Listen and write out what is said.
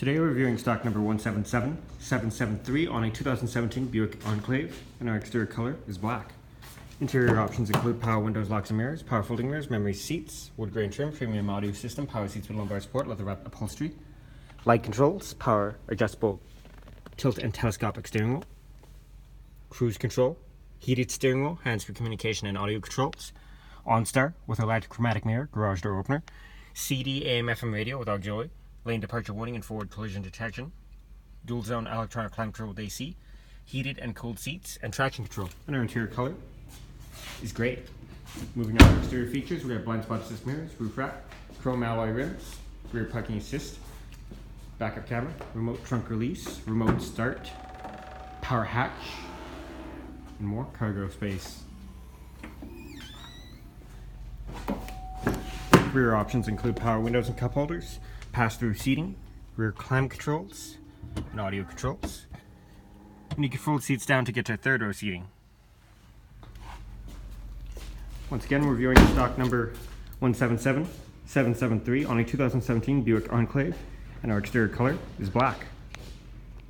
Today we're reviewing stock number 177773 on a 2017 Buick Enclave, and our exterior color is black. Interior options include power windows, locks and mirrors, power folding mirrors, memory seats, wood grain trim, premium audio system, power seats with lumbar support, leather wrapped upholstery, light controls, power adjustable tilt and telescopic steering wheel, cruise control, heated steering wheel, hands-free communication and audio controls, OnStar with a light chromatic mirror, garage door opener, CD AM/FM radio with auxiliary, lane departure warning and forward collision detection, dual zone electronic climate control with AC, heated and cooled seats, and traction control. And our interior color is great. Moving on to exterior features, we have blind spot assist mirrors, roof rack, chrome alloy rims, rear parking assist, backup camera, remote trunk release, remote start, power hatch, and more cargo space. Rear options include power windows and cup holders, pass-through seating, rear climate controls, and audio controls. And you can fold seats down to get to third row seating. Once again, we're reviewing stock number 177773 on a 2017 Buick Enclave, and our exterior color is black.